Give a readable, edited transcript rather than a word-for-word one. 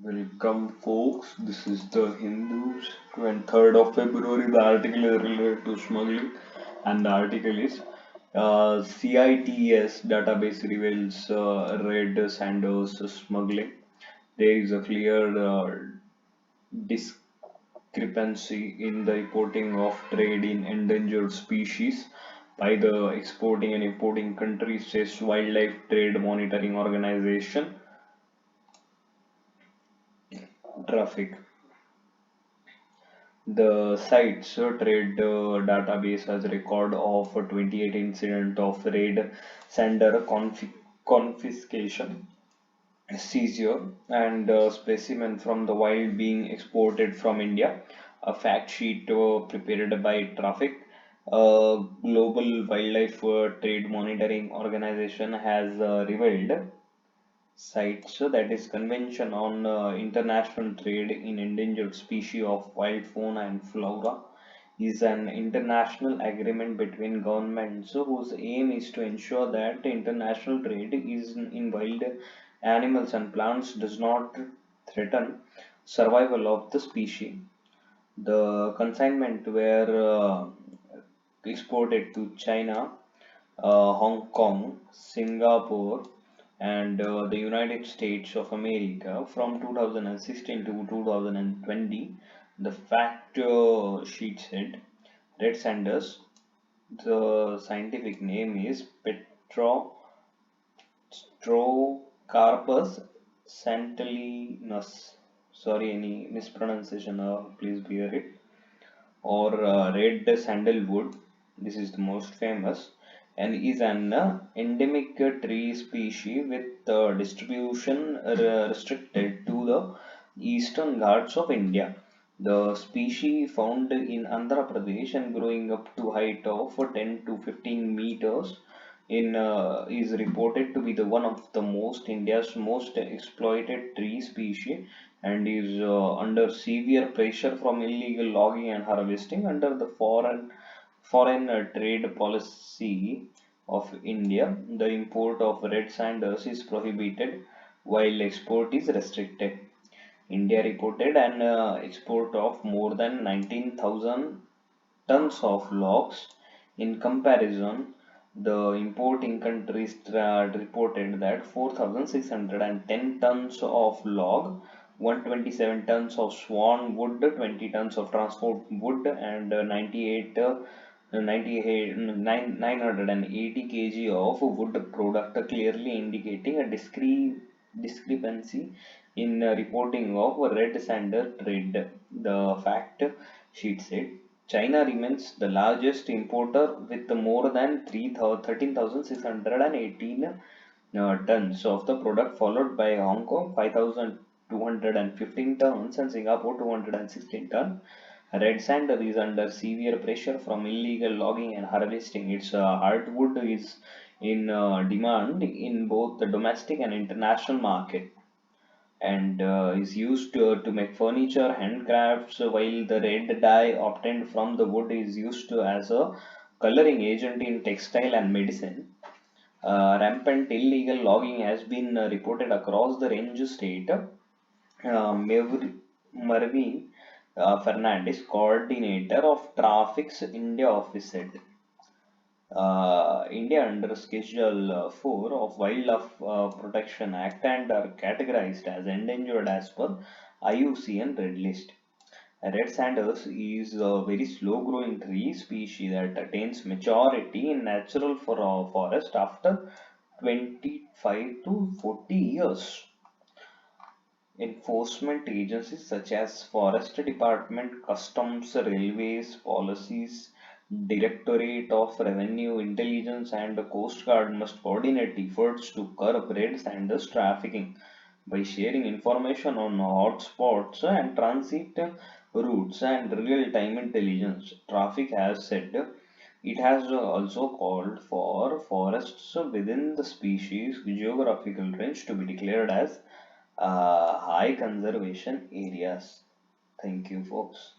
Welcome, folks. This is the Hindus. 23rd of February. The article is related to smuggling, and the article is CITES database reveals red Sanders smuggling. There is a clear discrepancy in the reporting of trade in endangered species by the exporting and importing countries, says Wildlife Trade Monitoring Organization. Traffic. The CITES trade database has a record of 28 incidents of red sander confiscation, seizure, and specimen from the wild being exported from India. A fact sheet prepared by Traffic, a global wildlife trade monitoring organization, has revealed CITES, that is Convention on International Trade in Endangered Species of Wild Fauna and Flora, is an international agreement between governments whose aim is to ensure that international trade is in wild animals and plants does not threaten survival of the species. The consignment were exported to China, Hong Kong, Singapore, and the United States of America from 2016 to 2020. The fact sheet said Red Sanders, the scientific name is Petrostrocarpus santalinus. Sorry, any mispronunciation, please bear it, or red sandalwood. This is the most famous and is an endemic tree species with distribution restricted to the eastern Ghats of India. The species found in Andhra Pradesh and growing up to height of 10 to 15 meters in is reported to be the one of the most India's most exploited tree species, and is under severe pressure from illegal logging and harvesting under the foreign trade policy of India. The import of red sanders is prohibited while export is restricted. India reported an export of more than 19,000 tons of logs. In comparison, the importing countries reported that 4,610 tons of log, 127 tons of swan wood, 20 tons of transport wood, and 980 kg of wood product, clearly indicating a discrepancy in reporting of red sander trade. The fact sheet said China remains the largest importer with more than 13,618 tons of the product, followed by Hong Kong 5,215 tons and Singapore 216 tons. Red sand is under severe pressure from illegal logging and harvesting. Its hardwood is in demand in both the domestic and international market, and is used to make furniture, handcrafts, while the red dye obtained from the wood is used as a coloring agent in textile and medicine. Rampant illegal logging has been reported across the range state. Marvin Fernandez, coordinator of Traffic's India office, said India under Schedule 4 of Wildlife Protection Act and are categorized as endangered as per IUCN Red List. Red Sanders is a very slow growing tree species that attains maturity in natural forest after 25 to 40 years. Enforcement agencies such as Forest Department, Customs, Railways, Policies, Directorate of Revenue Intelligence, and the Coast Guard must coordinate efforts to curb red sanders trafficking by sharing information on hotspots and transit routes and real-time intelligence. Traffic has said it has also called for forests within the species geographical range to be declared as high conservation areas. Thank you, folks.